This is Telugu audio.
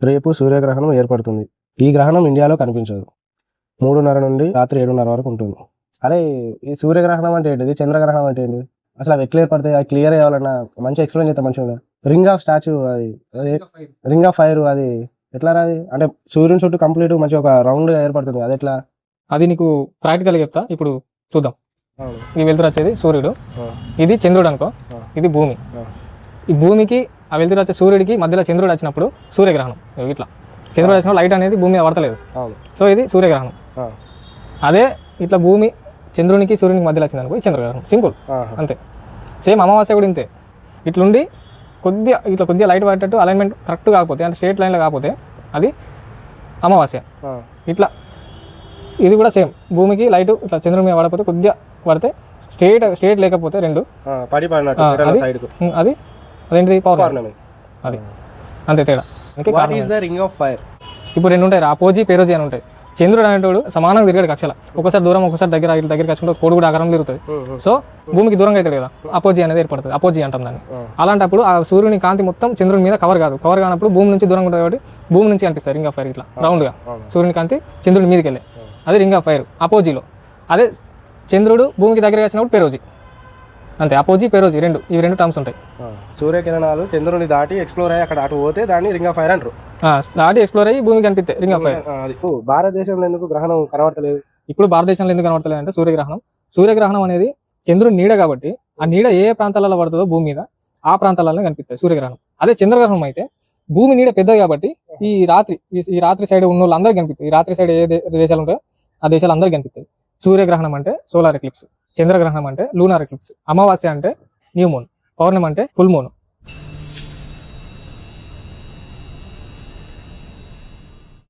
రేపు సూర్యగ్రహణం ఏర్పడుతుంది. ఈ గ్రహణం ఇండియాలో కనిపించదు. 3:30 నుండి రాత్రి 7:30 వరకు ఉంటుంది. అరే ఈ సూర్యగ్రహణం అంటే ఏంటిది, చంద్రగ్రహణం అంటే ఏంటిది, అసలు అవి ఎట్లా ఏర్పడతాయి, అది క్లియర్ అవ్వాలన్నా మంచిగా ఎక్స్ప్లెయిన్ చేస్తే మంచిగా. రింగ్ ఆఫ్ స్టాచ్యూ, అది రింగ్ ఆఫ్ ఫైర్, అది ఎట్లా రాది అంటే సూర్యుని చుట్టూ కంప్లీట్ మంచిగా ఒక రౌండ్గా ఏర్పడుతుంది, అది ఎట్లా? అది నీకు ప్రాక్టికల్గా చెప్తా, ఇప్పుడు చూద్దాం. ఈ వెలుతురు వచ్చేది సూర్యుడు, ఇది చంద్రుడు అనుకో, ఇది భూమి. ఈ భూమికి ఆ వెలుతురు వచ్చే సూర్యుడికి మధ్యలో చంద్రుడు వచ్చినప్పుడు సూర్యగ్రహణం. ఇట్లా చంద్రుడు వచ్చినప్పుడు లైట్ అనేది భూమి మీద పడతలేదు, సో ఇది సూర్యగ్రహణం. అదే ఇట్లా భూమి చంద్రునికి సూర్యునికి మధ్యలో వచ్చింది అనుకో, చంద్రగ్రహణం. సింపుల్ అంతే. సేమ్ అమావాస్య కూడా ఇంతే. ఇట్లుండి కొద్దిగా లైట్ పడేటట్టు అలైన్మెంట్ కరెక్ట్ కాకపోతే, అంటే స్ట్రేట్ లైన్లో కాకపోతే అది అమావాస్య. ఇట్లా ఇది కూడా సేమ్, భూమికి లైట్ ఇట్లా చంద్రుని మీద పడకపోతే, కొద్దిగా పడితే స్ట్రేట్ లేకపోతే రెండు అది అదేంటిది పౌర్ణమి. అది అంతే తేడా. ఇప్పుడు రెండు ఉంటాయి, అపోజీ పేరోజీ అని ఉంటాయి. చంద్రుడు అనేటోడు సమానంగా తిరిగాడు కక్షల, ఒకసారి దూరం ఒకసారి దగ్గర కచ్చుకుంటే కోడు కూడా ఆకారం తిరుగుతుంది. సో భూమికి దూరంగా అవుతాడు కదా, అపోజీ అనేది ఏర్పడుతుంది, అపోజీ అంటాం దాన్ని. అలాంటప్పుడు ఆ సూర్యుని కాంతి మొత్తం చంద్రుని మీద కవర్ కానప్పుడు భూమి నుంచి దూరంగా ఉంటుంది కాబట్టి భూమి నుంచి అనిపిస్తుంది రింగ్ ఆఫ్ ఫైర్. ఇట్లా రౌండ్గా సూర్యుని కాంతి చంద్రుని మీదకి వెళ్ళే అది రింగ్ ఆఫ్ ఫైర్ అపోజీలో. అదే చంద్రుడు భూమికి దగ్గరగా వచ్చినప్పుడు పేరోజీ. అంతే, అపోజీ పేరోజీ ఇవి రెండు టర్మ్స్ ఉంటాయి. సూర్యకిరణాలు చంద్రుని దాటి ఎక్స్ప్లోర్ అయ్యి అక్కడ అటు పోతే దాన్ని రింగ్ ఆఫ్ ఫైర్ అంటారు. దాటి ఎక్స్ప్లోర్ అయ్యి భూమికి కనిపిస్తే రింగ్ ఆఫ్ ఫైర్. భారతదేశంలో ఎందుకు గ్రహణం కనబడతలేదు? ఇప్పుడు భారతదేశంలో ఎందుకు కనబడతలేదు అంటే సూర్యగ్రహణం అనేది చంద్రుని నీడ కాబట్టి, ఆ నీడ ఏ ప్రాంతాలలో పడుతుందో భూమి మీద ఆ ప్రాంతాలలో కనిపిస్తుంది సూర్యగ్రహణం. అదే చంద్రగ్రహణం అయితే భూమి నీడ పెద్దది కాబట్టి ఈ రాత్రి సైడ్ ఉన్న వాళ్ళు అందరికి కనిపిస్తుంది. ఈ రాత్రి సైడ్ ఏ దేశాలు ఉంటాయో ఆ దేశాలు అందరికి కనిపిస్తుంది. సూర్యగ్రహణం అంటే సోలార్ ఎక్లిప్స్, చంద్రగ్రహణం అంటే లూనార్ ఎక్లిప్స్, అమావాస్య అంటే న్యూ మూన్, పౌర్ణమి అంటే ఫుల్ మూన్.